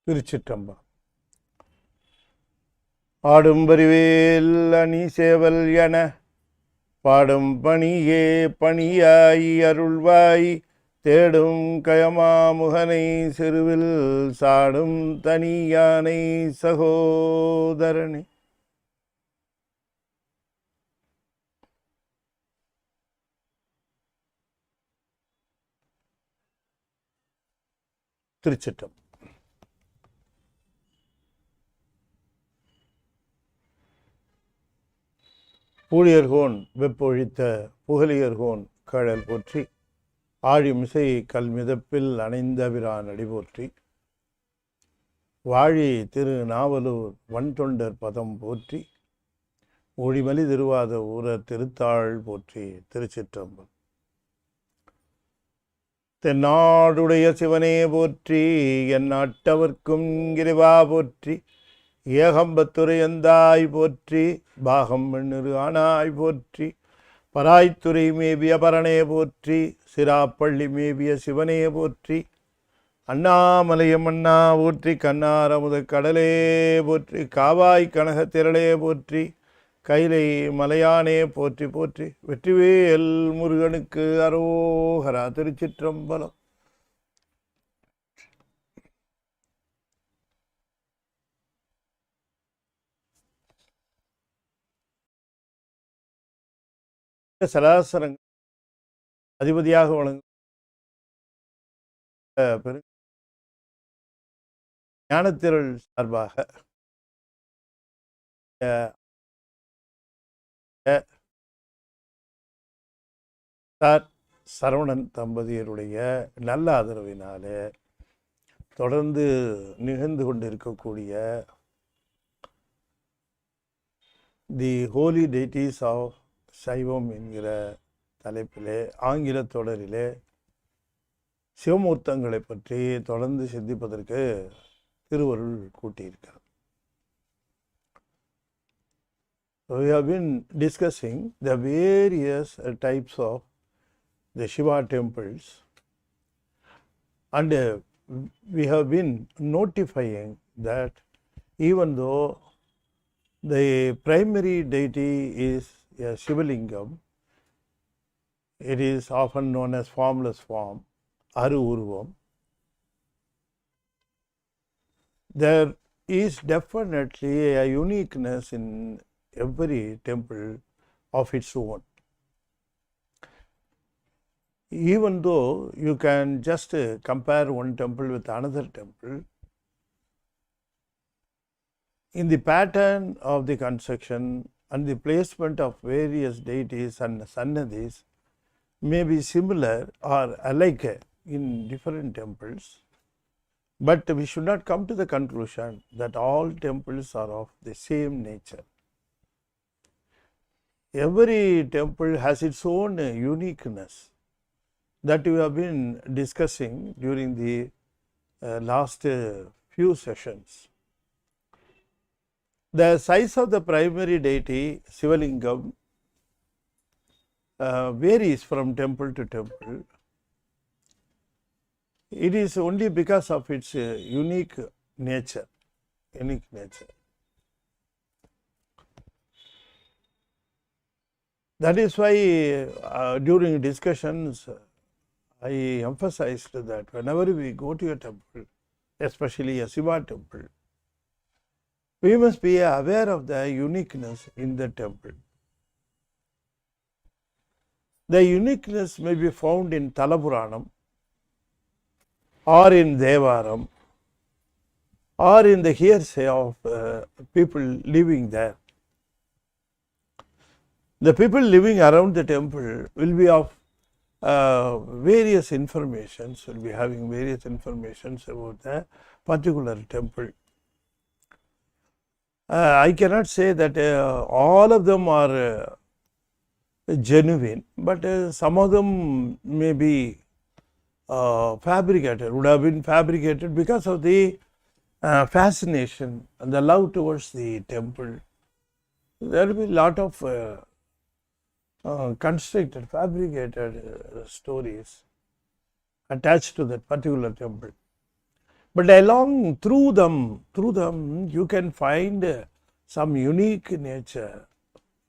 Tiruchirappalli. ஆடும் பரிவேல் அணி சேவல் என பாடும் பணியே பணியாய் அருள்வாய் தேடும் கயமாமுகனை சிறுவில் சாடும் தனியானை சகோதரனே. திருச்சிற்றம்பலம். பூழியர்கோன் வெப்பொழித்த புகழியர்கோன் கழல் போற்றி ஆழிமிசை கல்மிதப்பில் அணைந்தபிரான் அடி போற்றி வாழி திரு நாவலூர் வன்தொண்டர் பதம் போற்றி ஒழிமலி திருவாத ஊரர் திருத்தாள் போற்றி. திருச்சிற்றம்பலம். தென்னாடுடைய சிவனே போற்றி என் நாட்டவர்க்கும் இறைவா போற்றி ஏகம்பத்துரையந்தாய் போற்றி பாகம் வெண்ணிரு ஆனாய் போற்றி பராய்த்துறை மேவிய பரணே போற்றி சிராப்பள்ளி மேவிய சிவனே போற்றி அண்ணாமலையம் அண்ணா போற்றி கண்ணாரமுத கடலே போற்றி காவாய் கனக திரளே போற்றி கைலை மலையானே போற்றி போற்றி வெற்றிவேல் முருகனுக்கு அரோகரா. திருச்சிற்றம்பலம். சராசரங்க அதிபதியாக வழங்கும் ஞானத்திரள் சார்பாக சரவணன் தம்பதியருடைய நல்ல ஆதரவினாலே தொடர்ந்து நிகழ்ந்து கொண்டிருக்கக்கூடிய தி ஹோலி டெய்டிஸ் ஆஃப் சைவம் என்கிற தலைப்பிலே ஆங்கில தொடரிலே சிவமூர்த்தங்களை பற்றி தொடர்ந்து சிந்திப்பதற்கு திருவருள் கூட்டியிருக்கிறார். We have been discussing the various types of the Shiva temples, and we have been notifying that even though the primary deity is a Shivalingam, it is often known as formless form, Aru Urvam. There is definitely a uniqueness in every temple of its own. Even though you can just compare one temple with another temple, in the pattern of the construction and the placement of various deities and sannadhis may be similar or alike in different temples, but we should not come to the conclusion that all temples are of the same nature. Every temple has its own uniqueness that we have been discussing during the last few sessions. The size of the primary deity, Sivalingam, varies from temple to temple. It is only because of its unique nature. That is why during discussions, I emphasized that whenever we go to a temple, especially a Siva temple, we must be aware of the uniqueness in the temple. The uniqueness may be found in Talapuranam, or in Devaram, or in the hearsay of people living there. The people living around the temple will be of various informations, will be having various informations about the particular temple. I cannot say that all of them are genuine, but some of them may be fabricated, would have been fabricated because of the fascination and the love towards the temple. There will be a lot of constructed, fabricated stories attached to that particular temple. But along through them, you can find some unique nature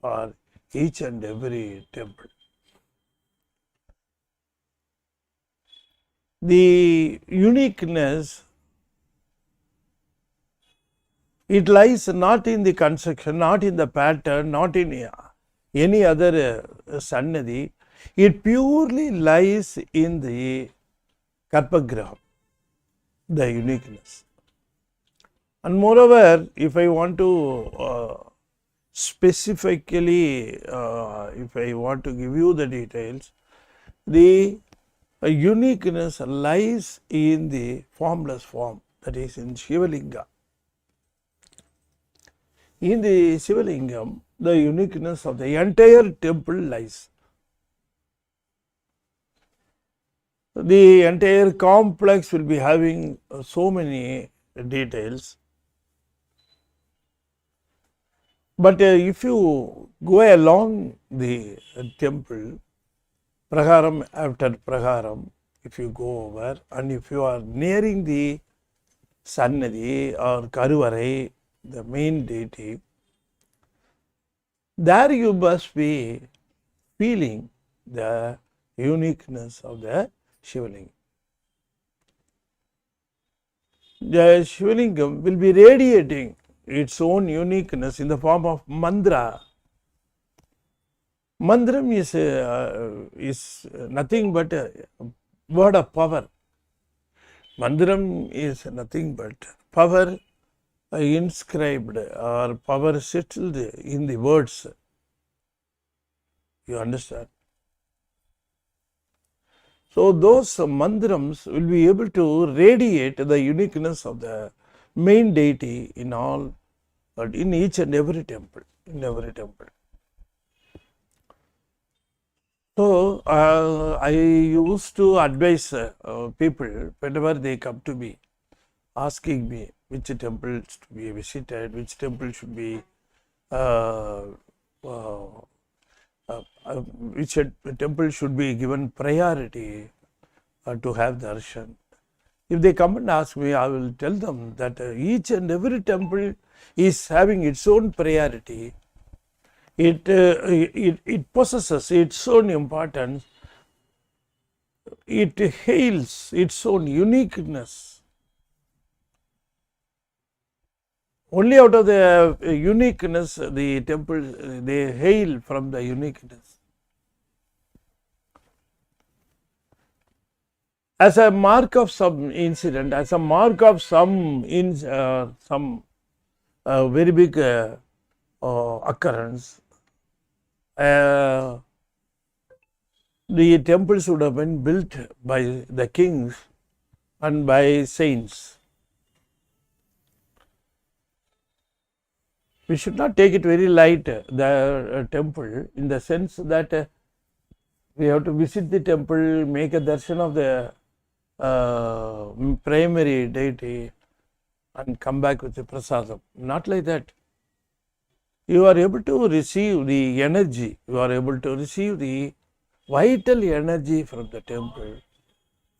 for each and every temple. The uniqueness, it lies not in the construction, not in the pattern, not in any other sannadhi. It purely lies in the Karpagraham, the uniqueness. And moreover, if I want to specifically, if I want to give you the details, the uniqueness lies in the formless form, that is in Shivalinga. In the Shivalingam, the uniqueness of the entire temple lies. The entire complex will be having so many details. But if you go along the temple, Praharam after Praharam, if you go over and if you are nearing the Sannadhi or Karuvarai, the main deity, there you must be feeling the uniqueness of the Shivalingam. The Shivalingam will be radiating its own uniqueness in the form of mantra. Mantram is nothing but a word of power. Mantram is nothing but power inscribed or power settled in the words. You understand? So those mantrams will be able to radiate the uniqueness of the main deity in all, in each and every temple, in every temple. So I used to advise people whenever they come to me, asking me which temples to be visited, which temple should be, which temple should be given priority to have darshan. If they come and ask me, I will tell them that each and every temple is having its own priority. It possesses its own importance. It hails its own uniqueness. Only out of the uniqueness, the temple, they hail from the uniqueness. As a mark of some incident, as a mark of some very big occurrence, the temples would have been built by the kings and by saints. We should not take it very light, the temple, in the sense that we have to visit the temple, make a darshan of the primary deity and come back with the prasadam. Not like that. You are able to receive the energy, you are able to receive the vital energy from the temple,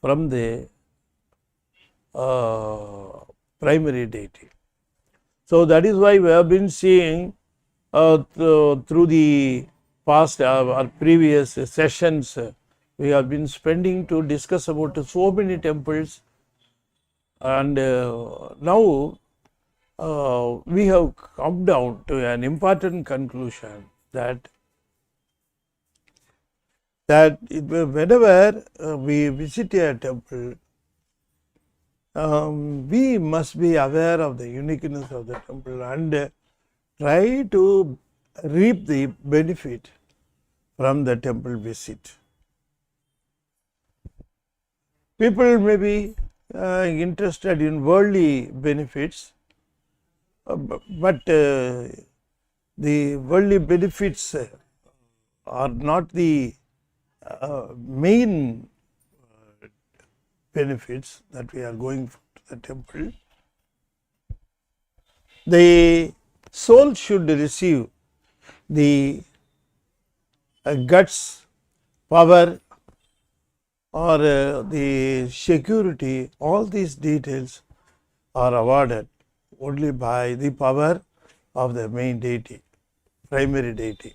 from the primary deity. So that is why we have been seeing through the past or previous sessions, we have been spending to discuss about so many temples, and now we have come down to an important conclusion that whenever we visit a temple, we must be aware of the uniqueness of the temple and try to reap the benefit from the temple visit. People may be interested in worldly benefits, but the worldly benefits are not the main benefits that we are going to the temple. The soul should receive the guts, power, or the security, all these details are awarded only by the power of the main deity, primary deity.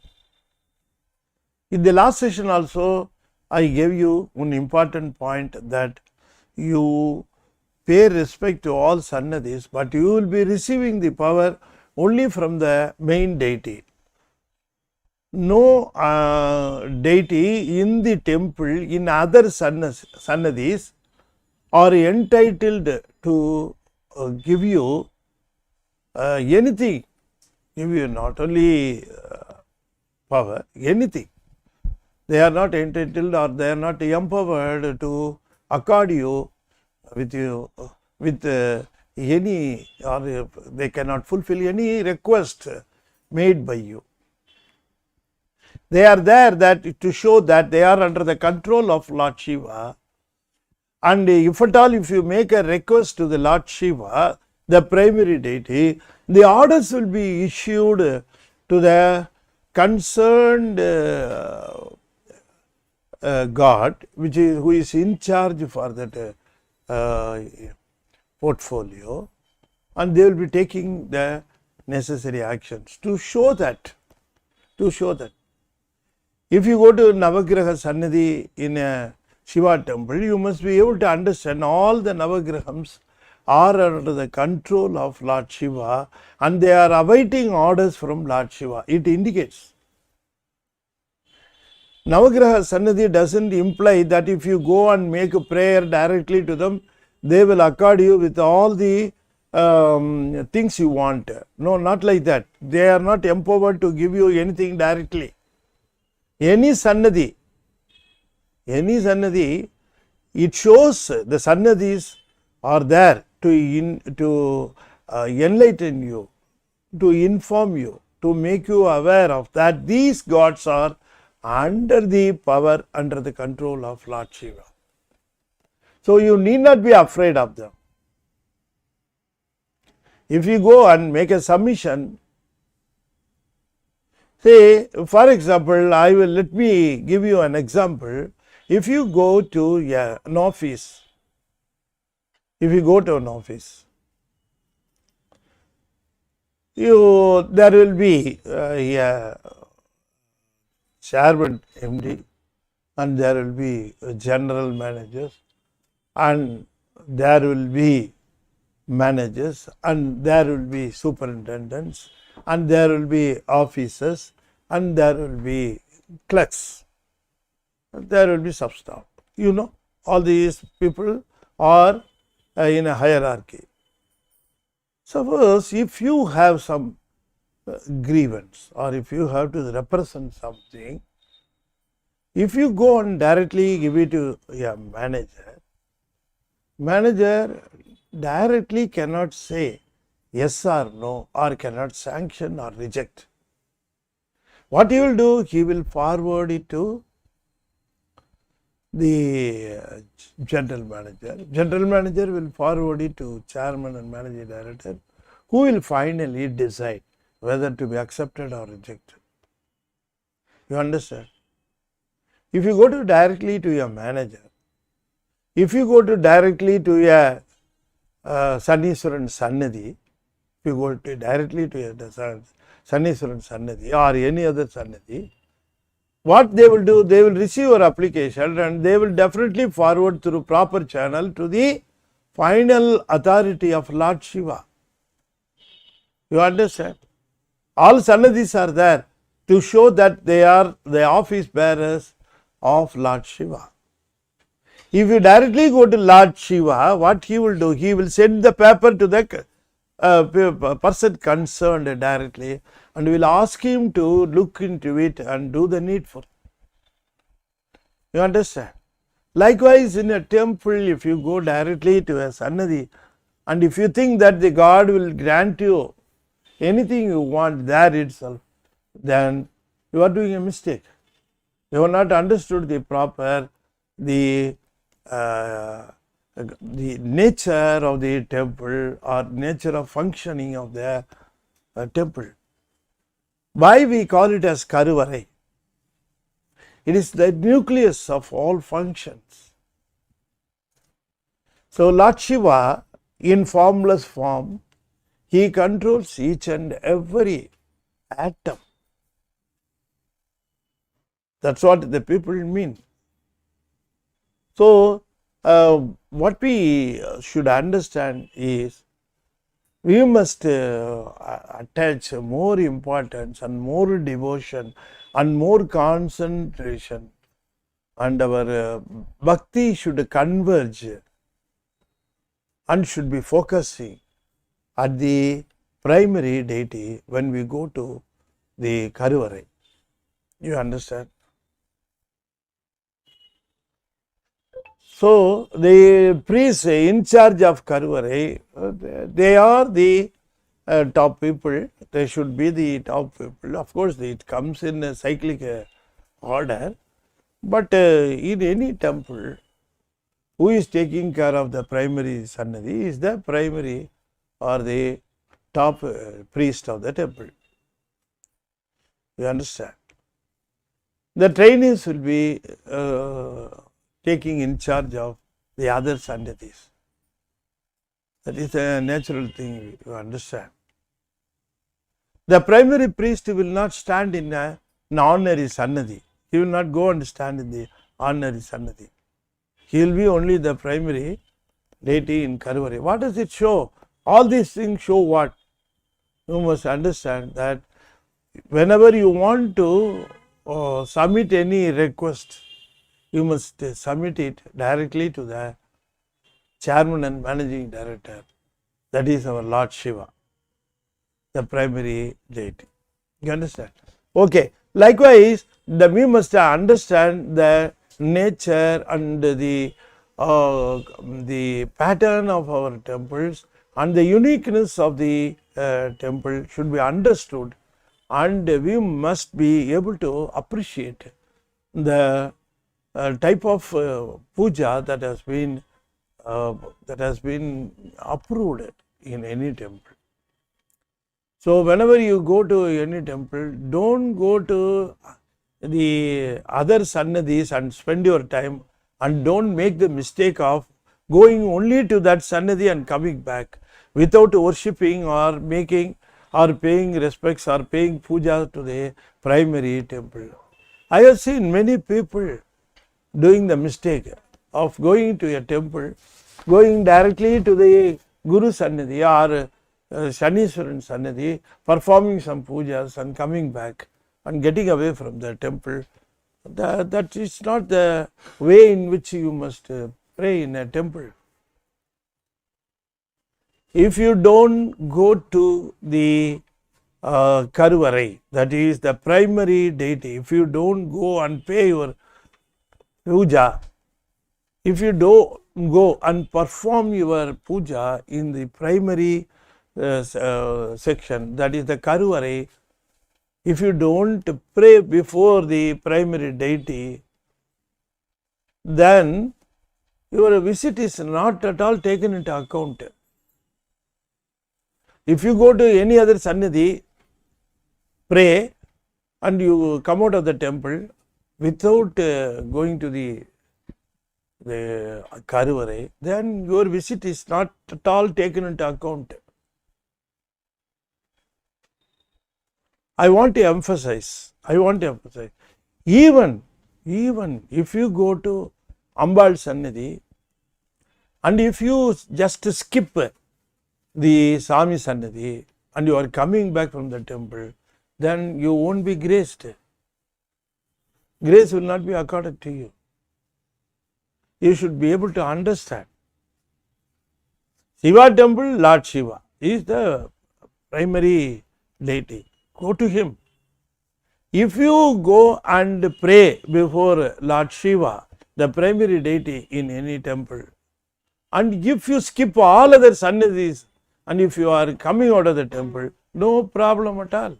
In the last session also, I gave you one important point that you pay respect to all Sannadhis, but you will be receiving the power only from the main deity. No deity in the temple, in other Sannadhis, are entitled to give you anything, give you not only power, anything. They are not entitled or they are not empowered to accord you with any, or they cannot fulfill any request made by you. They are there that to show that they are under the control of Lord Shiva. And if at all, if you make a request to the Lord Shiva, the primary deity, the orders will be issued to the concerned God, who is in charge for that portfolio, and they will be taking the necessary actions to show that. If you go to Navagraha Sannidhi in a Shiva temple, you must be able to understand all the Navagrahams are under the control of Lord Shiva and they are awaiting orders from Lord Shiva. It indicates. Navagraha Sannidhi doesn't imply that if you go and make a prayer directly to them, they will accord you with all the things you want. No, not like that. They are not empowered to give you anything directly. Any Sannidhi, it shows the Sannadhis are there to enlighten you, to inform you, to make you aware of that these gods are under the power, under the control of Lord Shiva. So you need not be afraid of them. If you go and make a submission, say, for example, let me give you an example. If you go to an office, there will be a chairman, MD, and there will be general managers, and there will be managers, and there will be superintendents, and there will be officers, and there will be clerks, there will be substaff. All these people are in a hierarchy. Suppose if you have some grievance or if you have to represent something, if you go and directly give it to a manager directly cannot say yes or no, or cannot sanction or reject. What he will do, he will forward it to the general manager. General manager will forward it to chairman and managing director, who will finally decide whether to be accepted or rejected. You understand? If you go directly to your manager, if you go directly to a Sanniswaran Sannidhi, if you go directly to a Sanniswaran Sannidhi or any other Sannidhi, what they will do, they will receive your application and they will definitely forward through proper channel to the final authority of Lord Shiva. You understand? All Sannadhis are there to show that they are the office bearers of Lord Shiva. If you directly go to Lord Shiva, what he will do? He will send the paper to the person concerned directly and will ask him to look into it and do the needful. You understand? Likewise, in a temple, if you go directly to a Sannadhi and if you think that the God will grant you anything you want there itself, then you are doing a mistake. You have not understood the proper, the nature of the temple or nature of functioning of the temple. Why we call it as Karuvarai? It is the nucleus of all functions. So Lord Shiva in formless form. He controls each and every atom. That's what the people mean. So, what we should understand is we must attach more importance and more devotion and more concentration, and our bhakti should converge and should be focusing at the primary deity when we go to the Karuvarai. You understand? So, the priests in charge of Karuvarai, they are the top people. They should be the top people. Of course, it comes in a cyclic order. But in any temple, who is taking care of the primary Sannadhi is the primary or the top priest of the temple. You understand? The trainees will be taking in charge of the other Sannadhis. That is a natural thing, you understand. The primary priest will not stand in an ordinary Sannadhi. He will not go and stand in the ordinary Sannadhi. He will be only the primary deity in Karuvarai. What does it show? All these things show what? You must understand that whenever you want to submit any request, you must submit it directly to the chairman and managing director. That is our Lord Shiva, the primary deity. You understand? Okay. Likewise, we must understand the nature and the pattern of our temples, and the uniqueness of the temple should be understood, and we must be able to appreciate the type of puja that has been approved in any temple. So, whenever you go to any temple, don't go to the other Sannadhis and spend your time, and don't make the mistake of going only to that Sannadhi and coming back without worshipping or making or paying respects or paying puja to the primary temple. I have seen many people doing the mistake of going to a temple, going directly to the Guru Sannadhi or Shaniswaran Sannadhi, performing some pujas and coming back and getting away from the temple. That is not the way in which you must pray in a temple. If you don't go to the Karuvarai, that is the primary deity, if you don't go and pay your puja, if you don't go and perform your puja in the primary section, that is the Karuvarai, if you don't pray before the primary deity, then your visit is not at all taken into account. If you go to any other Sannadhi, pray, and you come out of the temple without going to the Karuvarai, then your visit is not at all taken into account. I want to emphasize, even if you go to Ambal Sannadhi, and if you just skip the Swami Sannadhi and you are coming back from the temple, then you won't be graced. Grace will not be accorded to you. You should be able to understand. Shiva temple, Lord Shiva is the primary deity. Go to him. If you go and pray before Lord Shiva, the primary deity in any temple, and if you skip all other Sannadhis, and if you are coming out of the temple, no problem at all.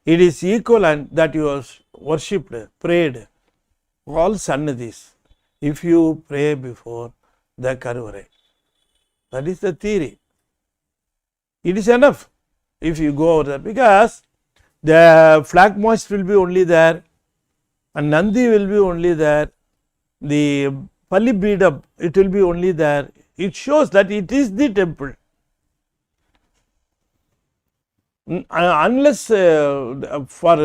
It is equivalent that you have worshipped, prayed all Sannadhis if you pray before the Karuvarai. That is the theory. It is enough if you go over there, because the flagmoist will be only there, and Nandi will be only there, the Pali Beedam, it will be only there. it shows that it is the temple. Unless for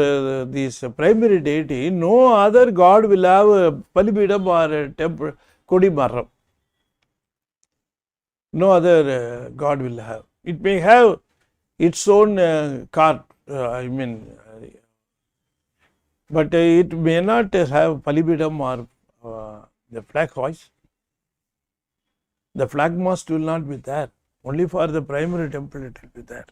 this primary deity, no other god will have a palibidam or a temple, Kodimaram. No other god will have. It may have its own cart, but it may not have palibidam or the flag hoist. The flag mast will not be there. Only for the primary temple it will be there.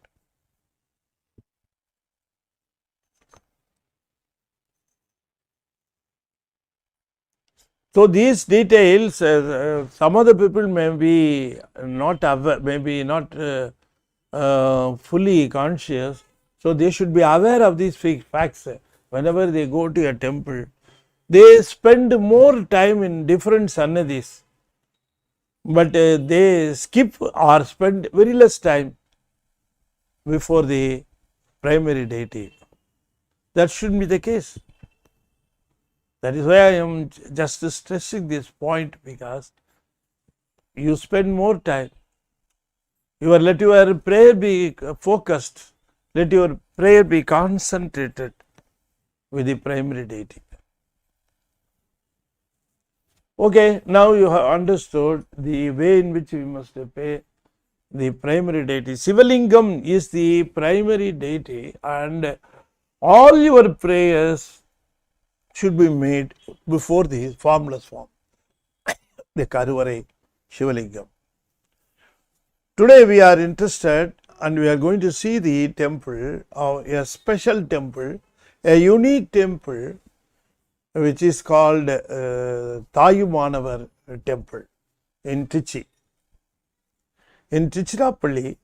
So these details, some of the people may be not aware, maybe not fully conscious. So they should be aware of these facts. Whenever they go to a temple, they spend more time in different sannadhis, but they skip or spend very less time before the primary deity. That should be the case. That is why I am just stressing this point, because you spend more time. Let your prayer be focused. Let your prayer be concentrated with the primary deity. Okay, now you have understood the way in which we must pay the primary deity. Sivalingam is the primary deity, and all your prayers should be made before the formless form, the Karuvarai Shivalingam. Today we are interested and we are going to see the temple, a special temple, a unique temple, which is called Thayumanavar temple in Trichy. In Tiruchirappalli,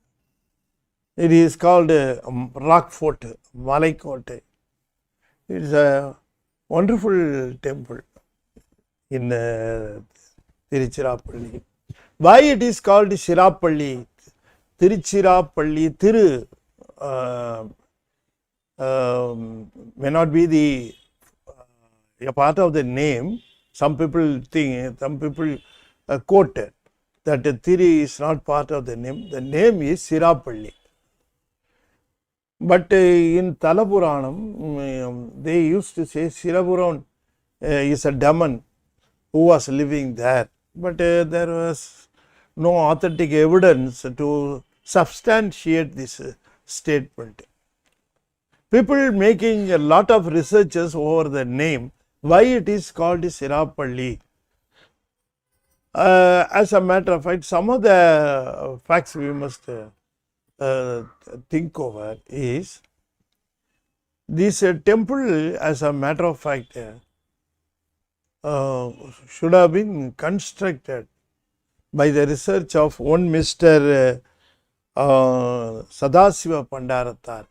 it is called Rock Fort, Malaikote. It is a wonderful temple in Tiruchirappalli. Why it is called Shirappalli? Tiruchirappalli, may not be a part of the name. Some people quote that Thiri is not part of the name. The name is Shirappalli. But in Talapuranam, they used to say Shirapuram is a demon who was living there. But there was no authentic evidence to substantiate this statement. People making a lot of researches over the name, why it is called Shirappalli. As a matter of fact, some of the facts we must think over is this temple, as a matter of fact, should have been constructed by the research of one Mr. Sadasiva Pandaratar.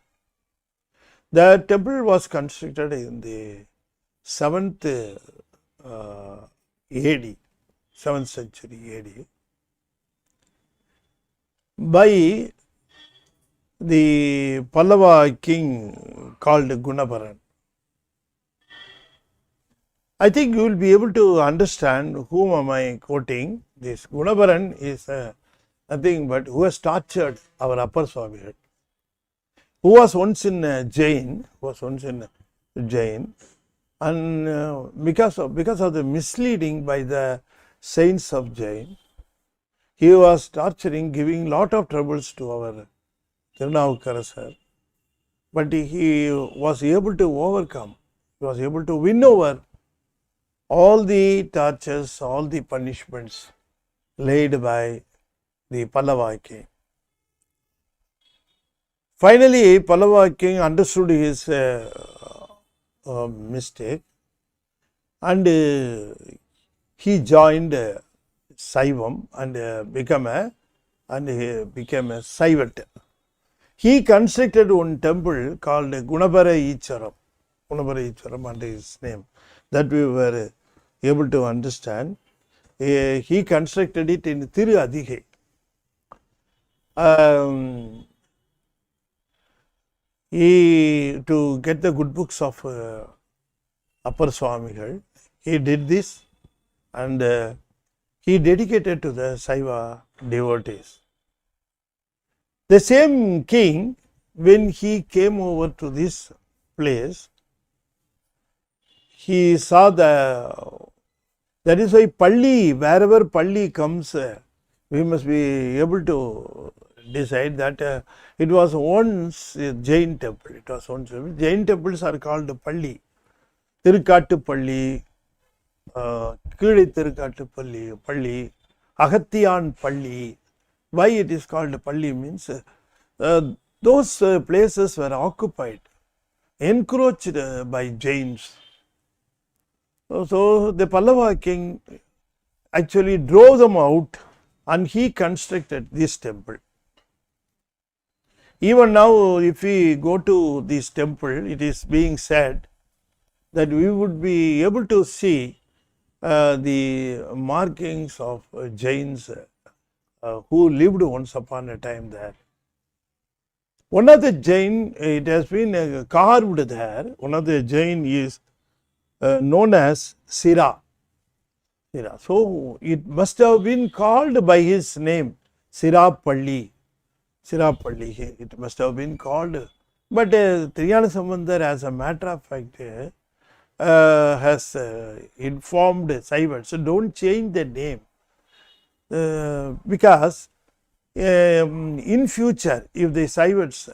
The temple was constructed in the 7th AD, 7th century AD, by the Pallava king called Gunabaran. I think you will be able to understand whom am I quoting. This Gunabaran is nothing but who has tortured our upper Swamigal, who was once in Jain, and because of the misleading by the saints of Jain, he was torturing, giving lot of troubles to our Tirunavukkara, but he was able to overcome, he was able to win over all the tortures, all the punishments laid by the Pallava king. Finally, Pallava king understood his mistake, and he joined Saivam and became a Saivat. He constructed one temple called Gunabara Eachwaram under his name, that we were able to understand. He constructed it in Thiru Adigai. To get the good books of Upper Swamigal, he did this, and he dedicated to the Siva devotees. The same king, when he came over to this place, he saw that is why Palli, wherever Palli comes, we must be able to decide that it was once a Jain temple. It was once Jain temples are called Palli, Tiruchirappalli, Kizhi Tiruchirappalli, Palli, Agathiyan Palli. Why it is called Palli means those places were occupied, encroached by Jains. So the Pallava king actually drove them out and he constructed this temple. Even now, if we go to this temple, it is being said that we would be able to see the markings of Jains who lived once upon a time there. One of the Jain, it has been carved there. One of the Jain is known as Sira. So it must have been called by his name, Tiruchirappalli. Tiruchirappalli, it must have been called. But Triyana Sambandar, as a matter of fact, has informed Saivas, so don't change the name. Because in future, if the Saivas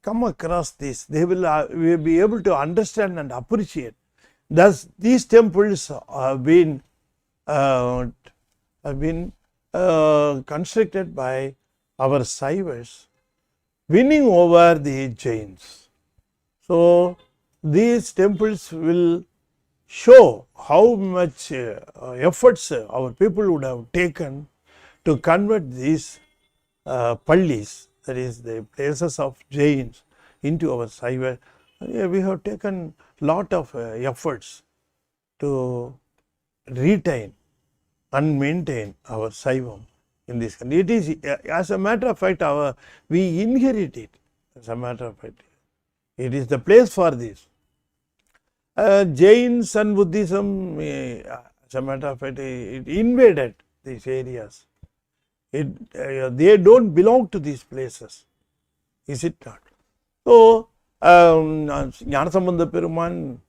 come across this, they will be able to understand and appreciate. Thus, these temples have been constructed by our Saivas, winning over the Jains. So, these temples will show how much efforts our people would have taken to convert these Pallis, that is the places of Jains, into our Saiva. We have taken lot of efforts to retain and maintain our Saivam in this country. It is, as a matter of fact, we inherit it. As a matter of fact, it is the place for this. Jains and Buddhism, as a matter of fact, it invaded these areas. They don't belong to these places, is it not? So, Jnanasambandha Peruman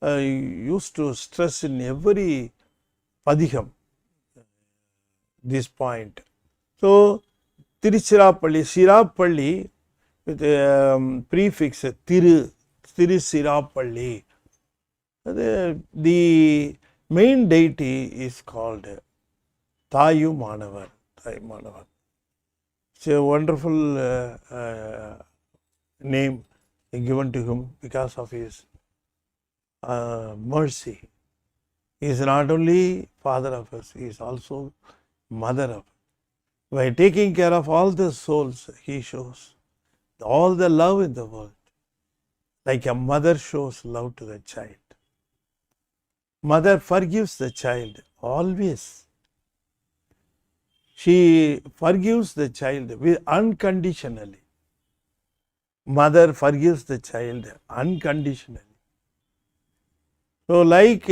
used to stress in every padiham this point. So, Tiruchirappalli, Sirappalli with prefix Tiruchirappalli. The main deity is called Thayumanavar. It's a wonderful name given to him because of his mercy. He is not only father of us, he is also mother of us. By taking care of all the souls, he shows all the love in the world, like a mother shows love to the child. Mother forgives the child always. She forgives the child unconditionally. Mother forgives the child unconditionally. So, like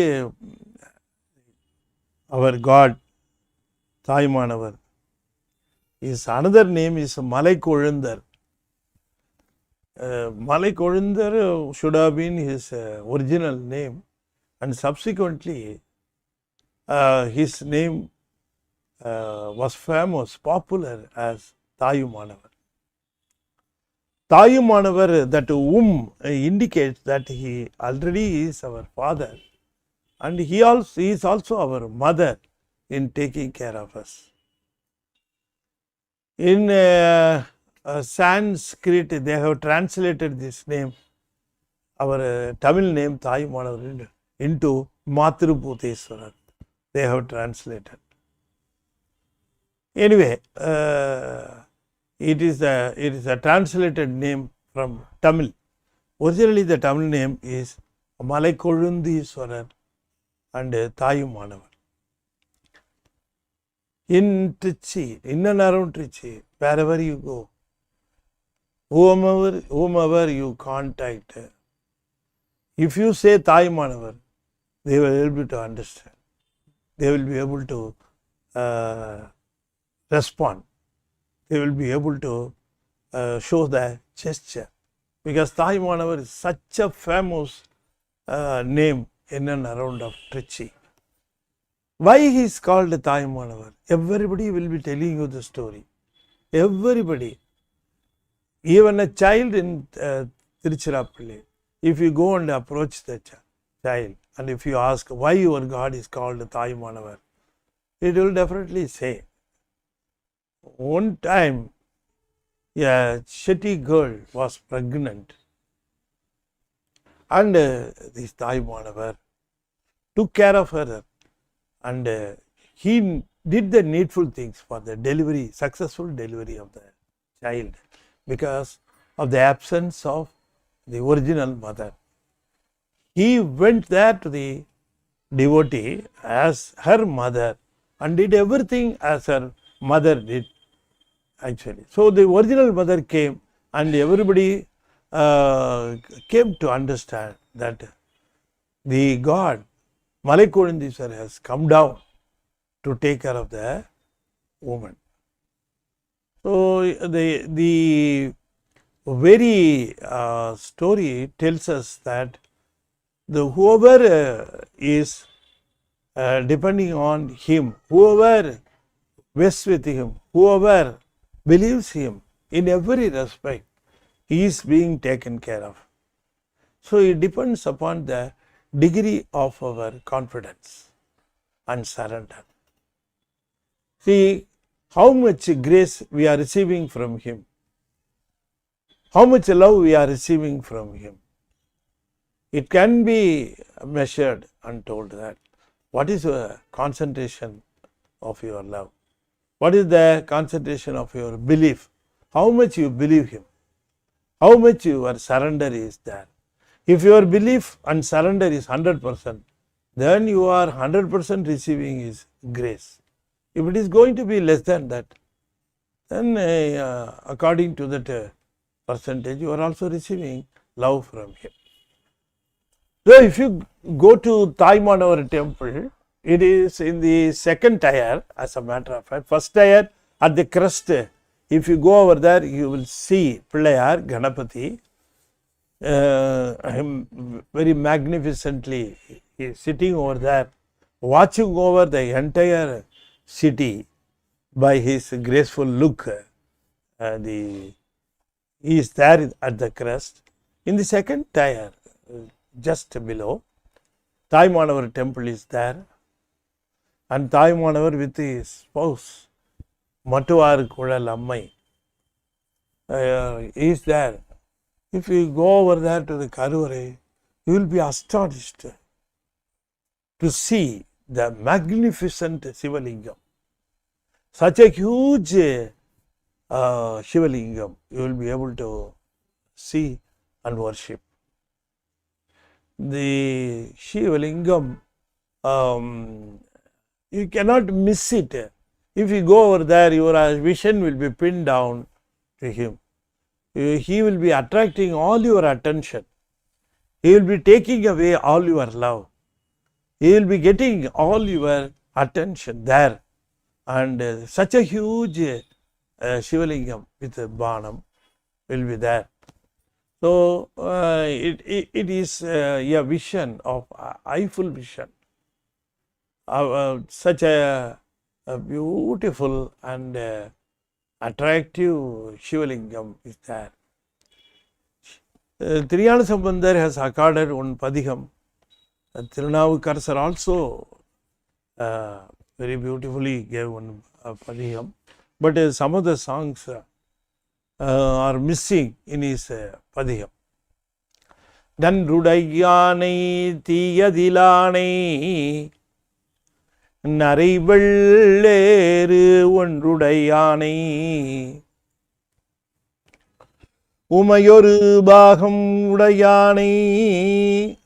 our God, Thayumanavar, his another name is Malai Kolundar. Malai Kolundar should have been his original name, and subsequently his name was famous, popular as Thayumanavar. Thayumanavar, that indicates that he already is our father, and he is also our mother in taking care of us. In Sanskrit, they have translated this name, our Tamil name Thayumanavar, into Matrubhuteswarar. They have translated. Anyway, it is a translated name from Tamil. Originally, the Tamil name is Malai Kolundiswarar and Thayumanavar. In Trichy, in and around Trichy, wherever you go, whomever you contact, if you say Thayumanavar, they will be able to understand. They will be able to respond. They will be able to show the gesture. Because Thayumanavar is such a famous name in and around of Trichy. Why he is called Thayumanavar? Everybody will be telling you the story. Everybody. Even a child in Tiruchirappalli, if you go and approach the child and if you ask why your God is called Thayumanavar, it will definitely say. One time, a Shetty girl was pregnant and this Thayumanavar took care of her and he did the needful things for the delivery, successful delivery of the child because of the absence of the original mother. He went there to the devotee as her mother and did everything as her mother did actually. So the original mother came and everybody came to understand that the God Malaikuzhindiswar has come down to take care of the woman. So the very story tells us that the whoever is depending on him, whoever rests with him, whoever believes him in every respect, he is being taken care of. So it depends upon the degree of our confidence and surrender. See how much grace we are receiving from him, how much love we are receiving from him. It can be measured and told that what is the concentration of your love, what is the concentration of your belief, how much you believe him, how much your surrender is there. If your belief and surrender is 100%, then you are 100% receiving his grace. If it is going to be less than that, then according to that percentage, you are also receiving love from him. So if you go to Thayumanavar temple, it is in the second tier, as a matter of fact. First tier at the crest, if you go over there, you will see Pillayar Ganapati. Him very magnificently he is sitting over there, watching over the entire city by his graceful look. He is there at the crest. In the second tier, just below, Thayumanavar temple is there, and Thayumanavar with his spouse, Matuvar Kudal Ammai, is there. If you go over there to the Karuvare, you will be astonished to see the magnificent Sivalingam. Such a huge Shivalingam you will be able to see and worship. The Shivalingam, you cannot miss it. If you go over there, your vision will be pinned down to him. He will be attracting all your attention. He will be taking away all your love. He will be getting all your attention there. And such a huge Shivalingam with a Banam will be there. So it is a vision of eyeful vision. Such a beautiful and attractive Shivalingam is there. Triyana Sambandar has accorded one Padiham. Tirunavukarasar also very beautifully gave one Padiham. But some of the songs are missing in his Padiham. Nandrudayanai Tiyadilanai Nare Velleru Ondrudayanai Umayoru Baham Udayanai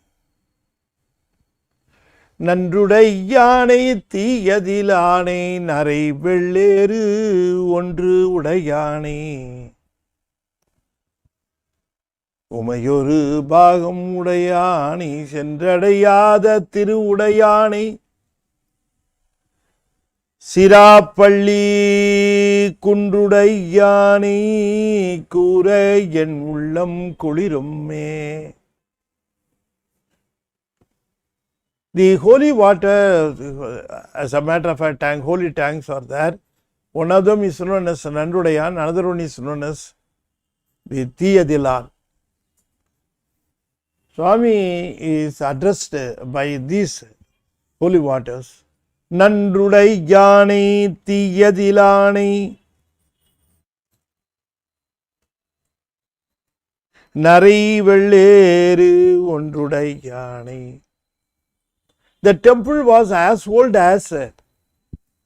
Nandrudayanai Tiyadilanai Nare Velleru Ondru Udayanai Umayoru Baham Udayanai Sendradaiyada Tiru Udayanai Sirappalli குன்றுடை யானை கூற என் உள்ளம் குளிருமே. The holy water, as a matter of fact, holy tanks are there. One of them is known as Nandudayan, another one is known as the Thiyadilar. Swami is addressed by these holy waters. Nandrudai Jani Thiyadilani Nari Velleru Ondrudai Jani. The temple was as old as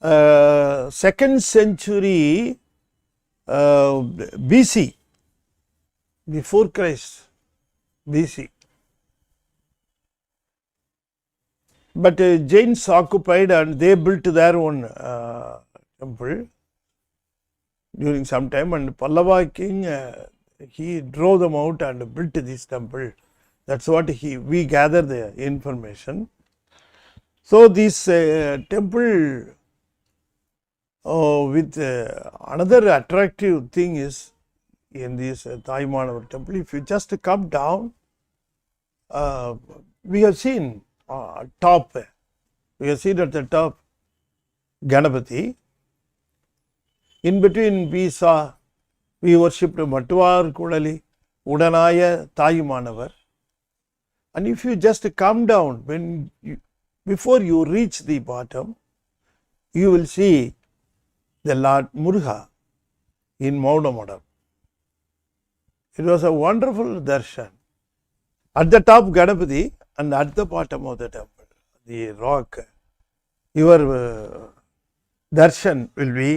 2nd century BC, before Christ, BC. But Jains occupied and they built their own temple during some time, and Pallava king he drove them out and built this temple. That's what we gather the information. So this temple with another attractive thing is in this Thayumanavar temple, if you just come down, we have seen top, we have seen at the top Ganapati. In between we worshipped Mattuvar Kudali, Udanaya, Thayumanavar. And if you just come down, before you reach the bottom, you will see the Lord Muruga in Maunamadam. It was a wonderful darshan. At the top Ganapati and at the bottom of the temple, the rock, your darshan will be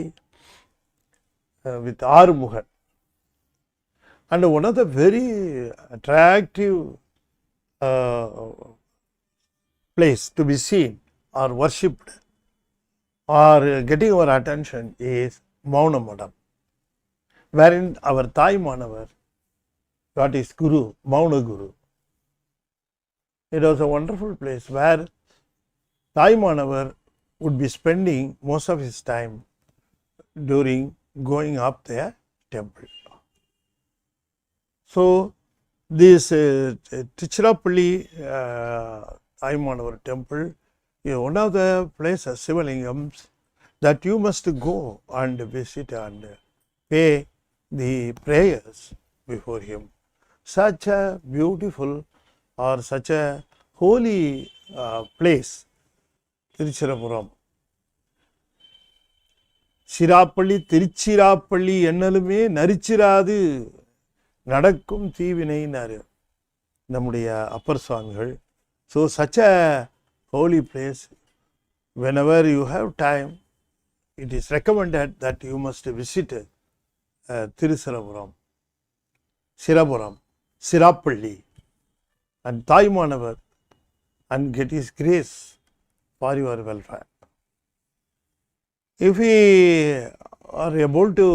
with Arumugan. And one of the very attractive place to be seen or worshipped or getting our attention is Maunamadam, wherein our Thayumanavar got his Guru, Mauna Guru. It was a wonderful place where Thayumanavar would be spending most of his time during going up the temple. So this Tiruchirappalli Thayumanavar temple is one of the places, Sivalingams, that you must go and visit and pay the prayers before him. Such a beautiful or such a holy place, Tiruchirappalli. Sirappalli Tiruchirappalli என்னலுமே நரிச்சிராது நடக்கும் தீவினைனாரு நம்முடைய அப்பர் சுவாமிகள். So such a holy place, whenever you have time, it is recommended that you must visit Tiruchirappalli, Sirappalli and Thayumanavar and get his grace for your welfare. If you are able to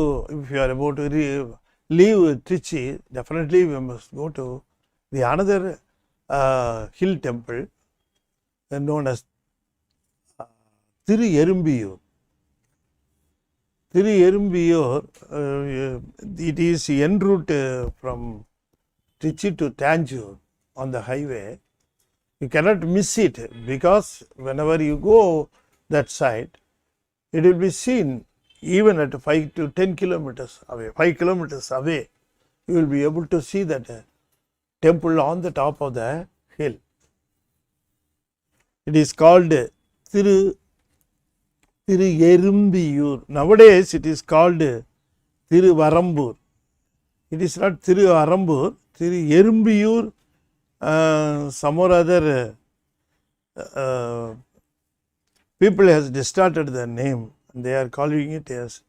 leave Trichy, definitely we must go to the another hill temple known as Tiruchirappalli. It is en route from Trichy to Tanjore on the highway. You cannot miss it, because whenever you go that side, it will be seen even at 5 to 10 kilometers away. 5 kilometers away, you will be able to see that temple on the top of the hill. It is called Tiruchirappalli. Nowadays it is called Tiruvarambur. It is not Tiruvarambur, Tiruchirappalli. Some or other people has distorted the name and they are calling it as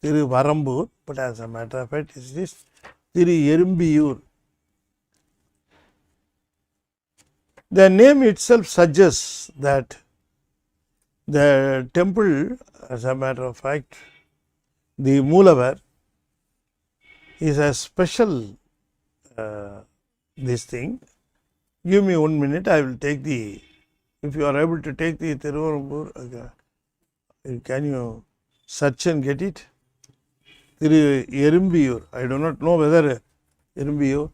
Tiruvarambur, but as a matter of fact, it is Tiruchirappalli. The name itself suggests that the temple, as a matter of fact, the Moolavar is a special this thing. Give me 1 minute, I will take the, if you are able to take the Tiruvarambur Can you search and get it? Erumbiyur. I do not know whether Erumbiyur.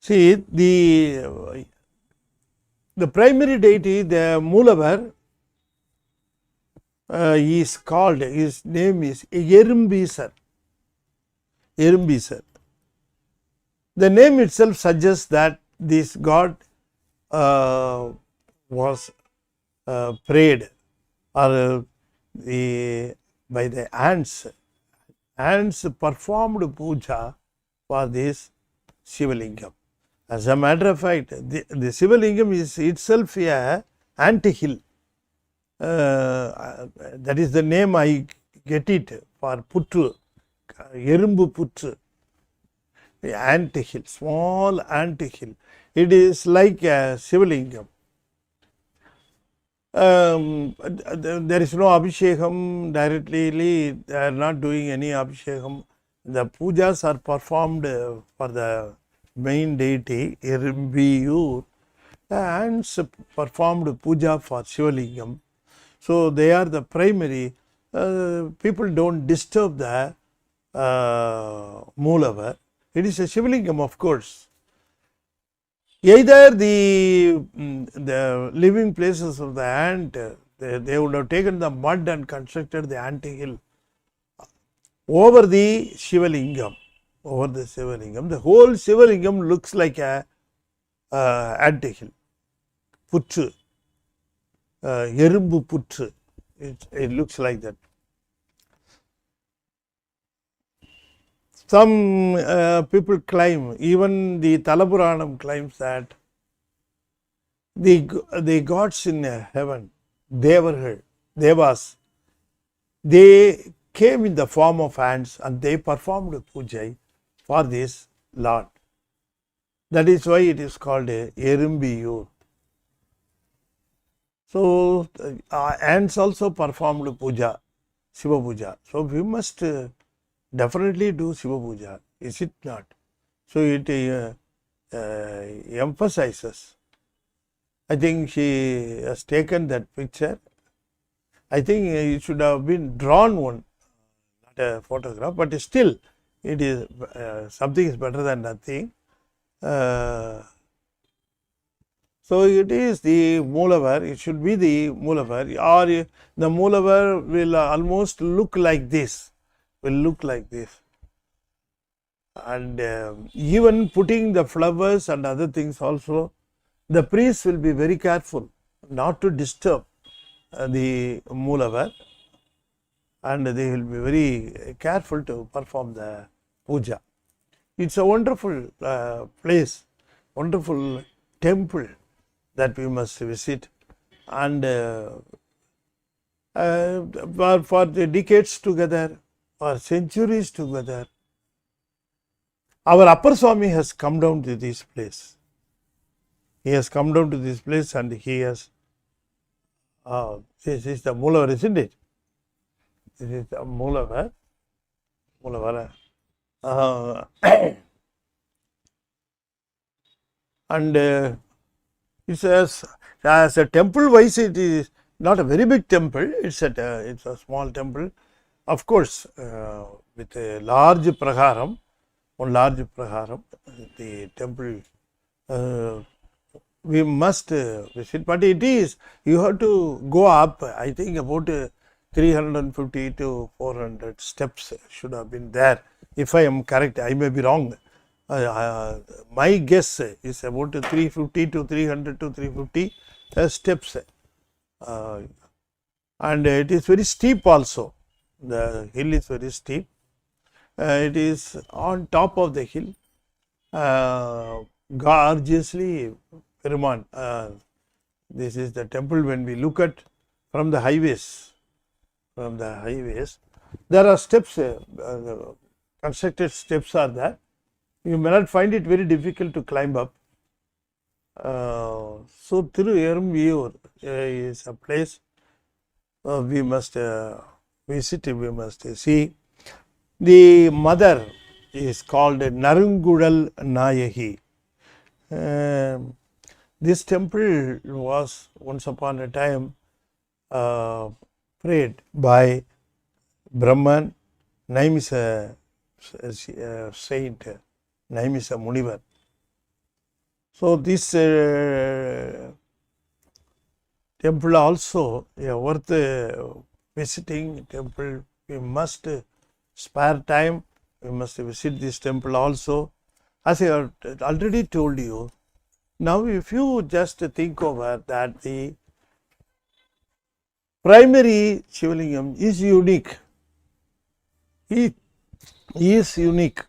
See, the primary deity, the Moolavar, is called, his name is Erumbisar. Erumbisar. The name itself suggests that this god was prayed or by the ants. Ants performed puja for this Sivalingam. As a matter of fact, the Sivalingam is itself a ant-hill. That is the name I get it for Putru, Erumbu Putru, ant-hill, small ant-hill. It is like a Sivalingam. There is no Abhishekam directly, they are not doing any Abhishekam. The pujas are performed for the main deity, Erumbiyur. The ants performed puja for Sivalingam. So, they are the primary. People don't disturb the Moolavar. It is a Sivalingam, of course. Either the living places of the ant, they would have taken the mud and constructed the ant hill over the Sivalingam. Over the Sivalingam. The whole Sivalingam looks like a ant hill. Putru. Erumbu Putru. It looks like that. Some people claim, even the Talapuranam claims that the gods in heaven, Devas, they came in the form of ants and they performed puja for this Lord. That is why it is called Erumbiyur. So, ants also performed puja, Siva puja. So, we must definitely do Siva puja, is it not? So, it emphasizes. I think she has taken that picture. I think it should have been drawn one, not a photograph, but still it is something is better than nothing. So, it is the Moolavar, it should be the Moolavar, or the Moolavar will almost look like this, and even putting the flowers and other things also, the priest will be very careful not to disturb the Moolavar, and they will be very careful to perform the puja. It's a wonderful place, wonderful temple that we must visit, and for the decades together, for centuries together, our Upper Swami has come down to this place. He has come down to this place and he has, this is the Moolavar, isn't it? This is the Moolavar. And it's as a temple wise, it is not a very big temple. It's a small temple, of course, with a large praharam, one large praharam. The temple we must visit, but it is, you have to go up. I think about 350 to 400 steps should have been there. If I am correct, I may be wrong. My guess is about 350 to 300 to 350 steps, and it is very steep also. The hill is very steep. It is on top of the hill, gorgeously Peruman. This is the temple. When we look at from the highways, there are steps, constructed steps are there. You may not find it very difficult to climb up. So, Tiruchirappalli is a place we must visit, we must see. The mother is called Narungudal Nayagi. This temple was once upon a time prayed by Brahman. Name is a saint, name is a Munivar. So this temple also worth visiting temple. We must spare time. We must visit this temple also. As I have already told you, now if you just think over that the primary Shivalingam is unique. He is unique.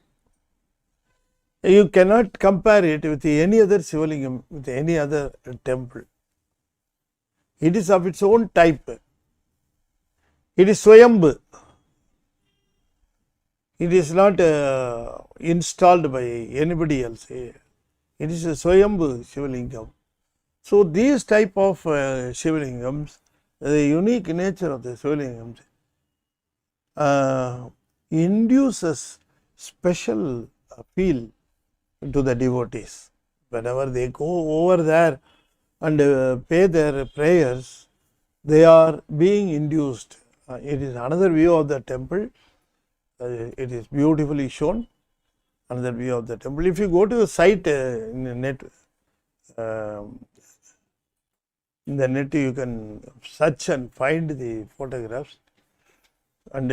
You cannot compare it with any other Shivalingam, with any other temple. It is of its own type. It is Swayambhu. It is not installed by anybody else. It is a Swayambhu Shivalingam. So these type of Shivalingams, the unique nature of the Shivalingams induces special feel to the devotees. Whenever they go over there and pay their prayers, they are being induced. It is another view of the temple. It is beautifully shown. Another view of the temple. If you go to the site in the net, you can search and find the photographs, and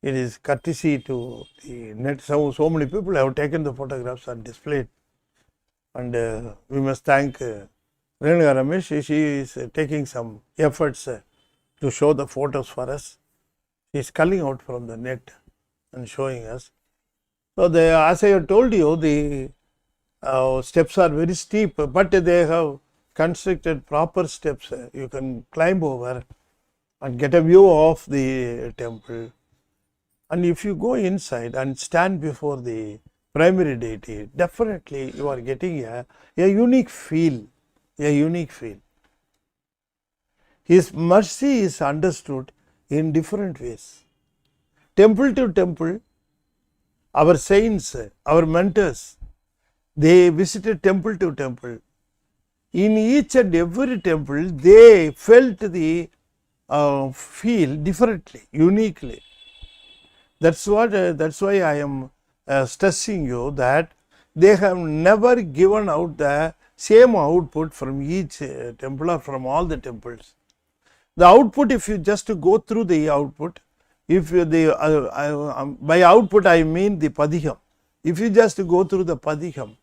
it is courtesy to the net. So many people have taken the photographs and displayed, and we must thank Renuka Ramesh. She is taking some efforts to show the photos for us. She is culling out from the net and showing us. So as I have told you, the steps are very steep, but they have constructed proper steps. You can climb over and get a view of the temple. And if you go inside and stand before the primary deity, definitely you are getting a unique feel, His mercy is understood in different ways. Temple to temple, our saints, our mentors, they visited temple to temple. In each and every temple, they felt the feel differently, uniquely. That's why I am stressing you that they have never given out the same output from each temple or from all the temples. The output, if you just go through the output, if by output I mean the Padiham. If you just go through the Padiham,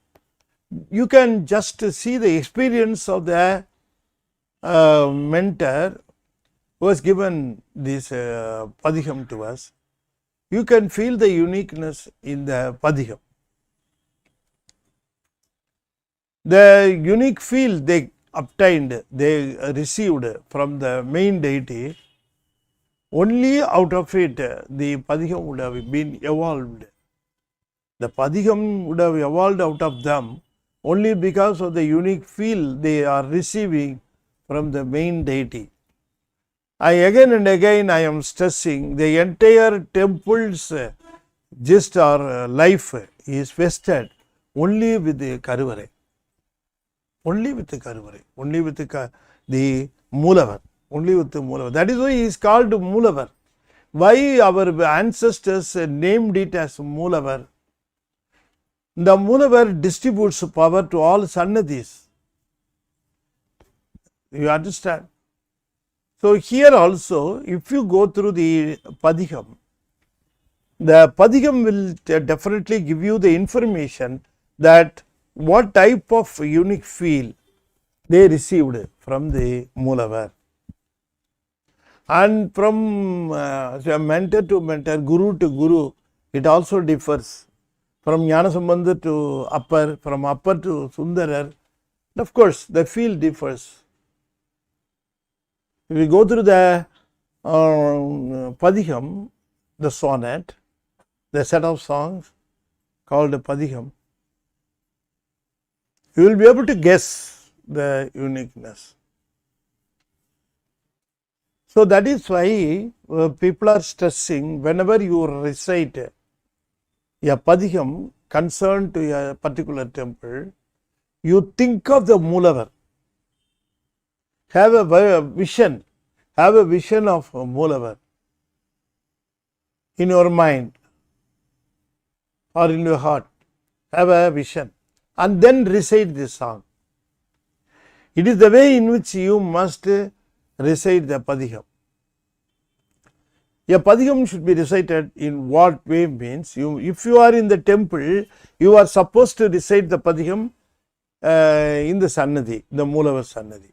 you can just see the experience of the mentor who has given this Padiham to us. You can feel the uniqueness in the Padiham. The unique feel they obtained, they received from the main deity, only out of it the Padiham would have been evolved. The Padiham would have evolved out of them only because of the unique feel they are receiving from the main deity. Again and again I am stressing the entire temple's gist or life is vested only with the Karuvare. Only with the Karuvare. Only with the Moolavar. Only with the Moolavar. That is why he is called Moolavar. Why our ancestors named it as Moolavar? The Moolavar distributes power to all Sannadhis. You understand? So here also, if you go through the Padiham will definitely give you the information that what type of unique feel they received from the Moolavar. And from mentor to mentor, guru to guru, it also differs. From Jnanasambandha to upper, from upper to Sundarar, of course the feel differs. If we go through the Padiham, the sonnet, the set of songs called Padiham, you will be able to guess the uniqueness. So that is why people are stressing whenever you recite a Padiham concerned to a particular temple, you think of the Moolavar. have a vision, have a vision of Moolavar in your mind or in your heart, have a vision, and then recite this song. It is the way in which you must recite the Padiham. A Padiham should be recited in what way means, if you are in the temple, you are supposed to recite the Padiham in the Sannadhi, the Moolavar Sannadhi.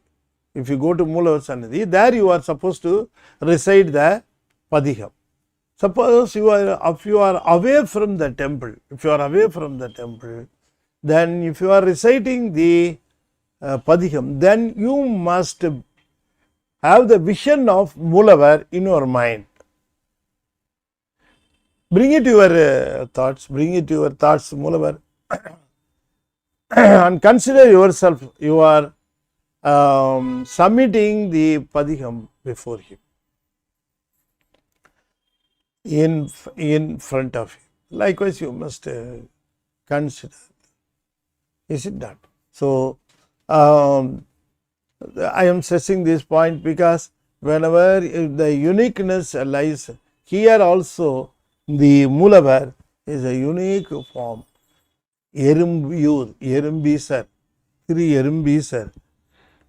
If you go to Moolavar Sannadhi, there you are supposed to recite the Padiham. Suppose if you are away from the temple, then if you are reciting the Padiham, then you must have the vision of Moolavar in your mind. Bring it to your thoughts, Moolavar, and consider yourself, you are submitting the Padiham before him, in front of him. Likewise, you must consider. Is it that? So, I am stressing this point because whenever the uniqueness lies here, also the Moolavar is a unique form. Erumbiyur, Erumbisar, Erumbisar,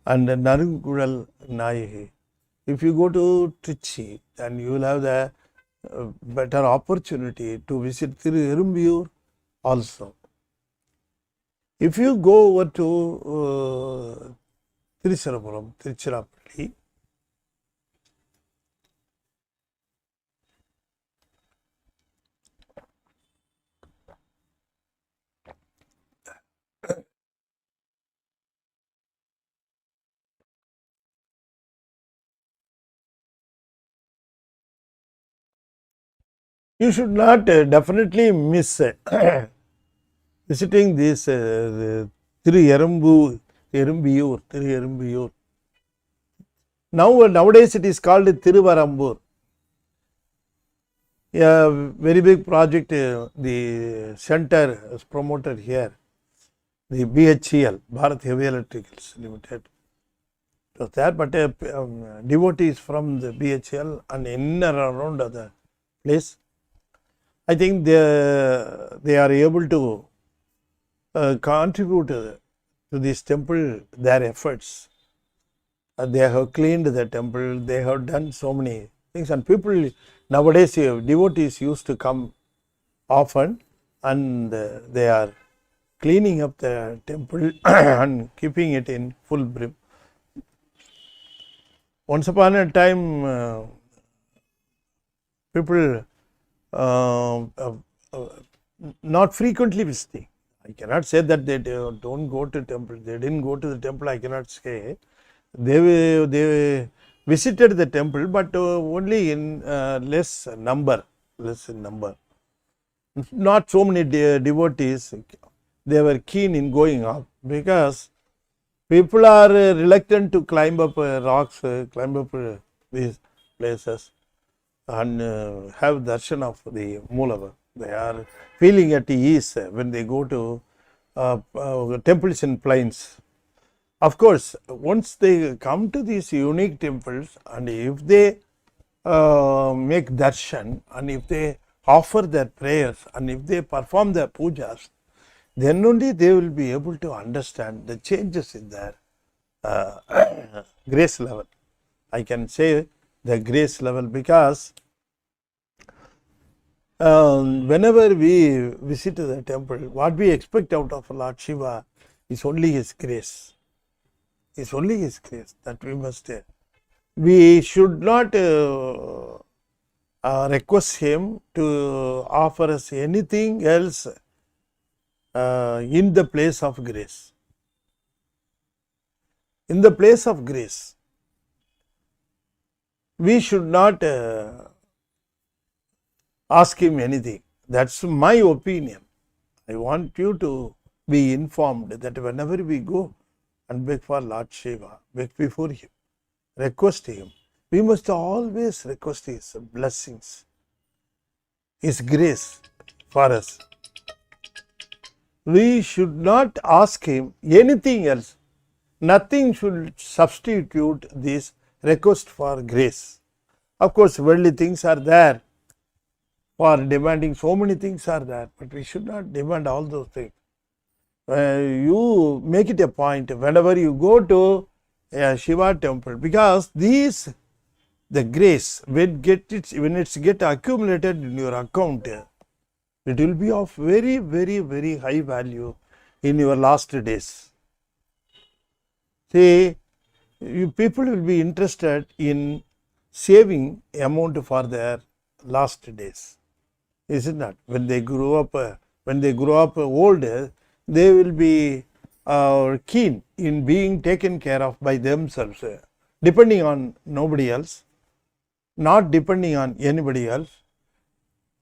and Narungudal Nayahi. If you go to Trichy, then you will have the better opportunity to visit Erumbiyur also. If you go over to Tiruchirappalli, you should not definitely miss visiting this Tiruchirappalli. Nowadays it is called Tiruvarambur. A very big project, the center is promoted here, the BHEL, Bharat Heavy Electricals Limited. It was there, but devotees from the BHEL and in and around the place, I think they are able to contribute to this temple, their efforts. They have cleaned the temple, they have done so many things, and people nowadays, devotees used to come often, and they are cleaning up the temple and keeping it in full brim. Once upon a time, people not frequently visiting. I cannot say that they don't go to temple. They didn't go to the temple. I cannot say. They visited the temple, but only in less number. Not so many devotees. They were keen in going up because people are reluctant to climb up rocks, climb up these places and have darshan of the Moolavar. They are feeling at ease when they go to temples in plains. Of course, once they come to these unique temples, and if they make darshan, and if they offer their prayers, and if they perform their pujas, then only they will be able to understand the changes in their grace level. I can say the grace level because whenever we visit the temple, what we expect out of Lord Shiva is only His grace. It's only His grace that we must. We should not request Him to offer us anything else in the place of grace. In the place of grace, we should not ask Him anything. That's my opinion. I want you to be informed that whenever we go and beg for Lord Shiva, beg before Him, request Him, we must always request His blessings, His grace for us. We should not ask Him anything else. nothing should substitute this request for grace. Of course, worldly things are there for demanding, so many things are there, but we should not demand all those things. You make it a point whenever you go to a Shiva temple, because these, the grace, when it's get accumulated in your account, it will be of very, very, very high value in your last days. See, people will be interested in saving amount for their last days, isn't that? When they grow up old, they will be keen in being taken care of by themselves, depending on nobody else, not depending on anybody else.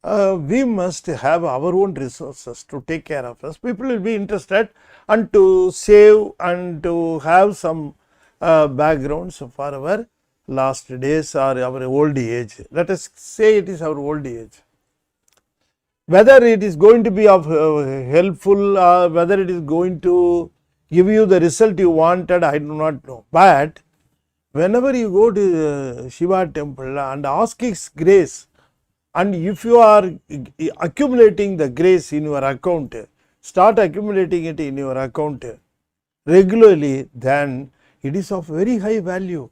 We must have our own resources to take care of us. People will be interested and to save and to have some backgrounds for our last days or our old age. Let us say it is our old age. Whether it is going to be of helpful or whether it is going to give you the result you wanted, I do not know. But whenever you go to Shiva temple and ask his grace, and if you are accumulating the grace in your account, start accumulating it in your account regularly, then it is of very high value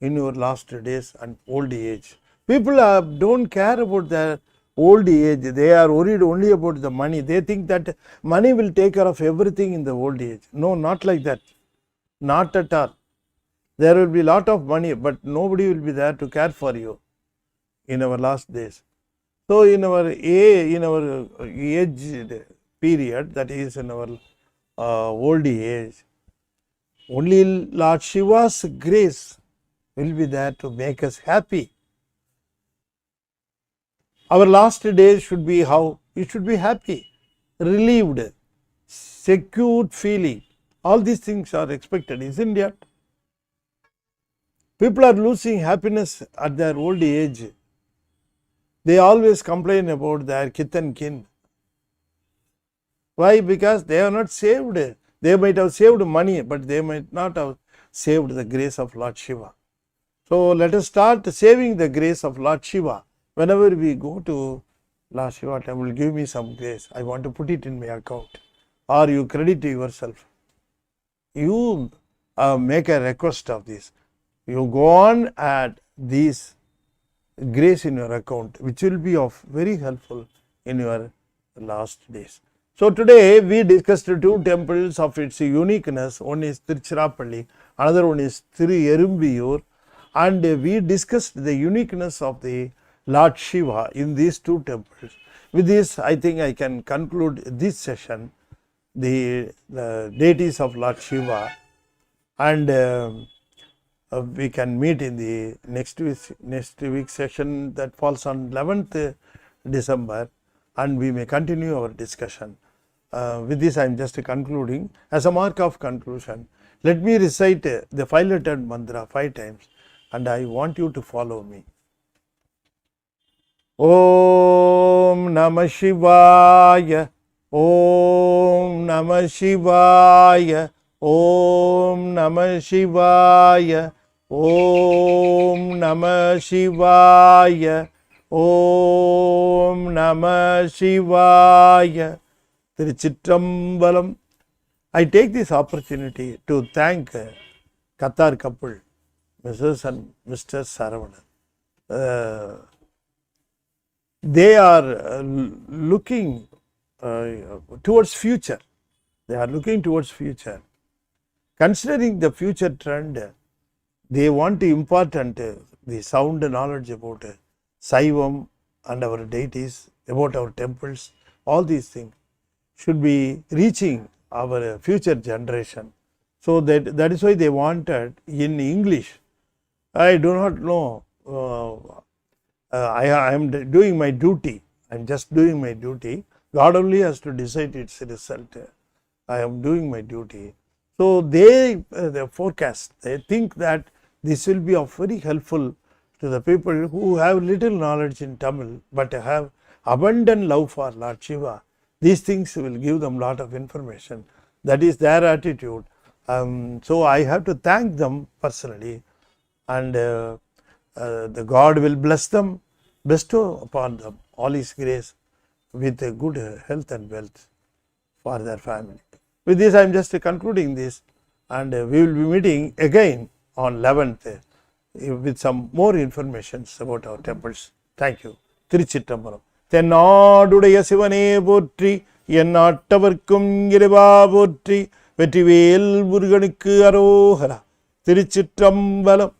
in your last days and old age. People don't care about their old age. They are worried only about the money. They think that money will take care of everything in the old age. No, not like that. Not at all. There will be a lot of money, but nobody will be there to care for you in our last days. So in our age period, that is in our old age, only Lord Shiva's grace will be there to make us happy. Our last days should be how? It should be happy, relieved, secured feeling. All these things are expected, isn't it? People are losing happiness at their old age. They always complain about their kith and kin. Why? Because they are not saved. They might have saved money, but they might not have saved the grace of Lord Shiva. So let us start saving the grace of Lord Shiva. Whenever we go to Lord Shiva temple, give me some grace. I want to put it in my account. Or you credit to yourself. You make a request of this. You go on add these grace in your account, which will be of very helpful in your last days. So today we discussed two temples of its uniqueness. One is Tiruchirappalli, another one is Tiruchirappalli, and we discussed the uniqueness of the Lord Shiva in these two temples. With this, I think I can conclude this session, the deities of Lord Shiva, and we can meet in the next week session that falls on 11th December, and we may continue our discussion. With this, I am just concluding. As a mark of conclusion, let me recite the 5-lettered mantra 5 times, and I want you to follow me. Om Namah Shivaya, Om Namah Shivaya, Om Namah Shivaya, Om Namah Shivaya, Om Namah Shivaya. Tiruchirappalli. I take this opportunity to thank Qatar couple, Mrs. and Mr. Saravanan. They are looking towards future. They are looking towards future. Considering the future trend, they want to impart the sound knowledge about Saivam and our deities, about our temples. All these things should be reaching our future generation. So that is why they wanted in English. I do not know. I am doing my duty. I am just doing my duty. God only has to decide its result. I am doing my duty. So they forecast, they think that this will be of very helpful to the people who have little knowledge in Tamil but have abundant love for Lord Shiva. These things will give them lot of information. That is their attitude. So I have to thank them personally, and the God will bless them, bestow upon them all His grace with a good health and wealth for their family. With this, I am just concluding this, and we will be meeting again on 11th with some more information about our temples. Thank you. Tiruchirappalli. தென்னாடுடைய சிவனே போற்றி, என் நாட்டவர்க்கும் இறைவா போற்றி, வெற்றிவேல் முருகனுக்கு அரோகரா. திருச்சிற்றம்பலம்.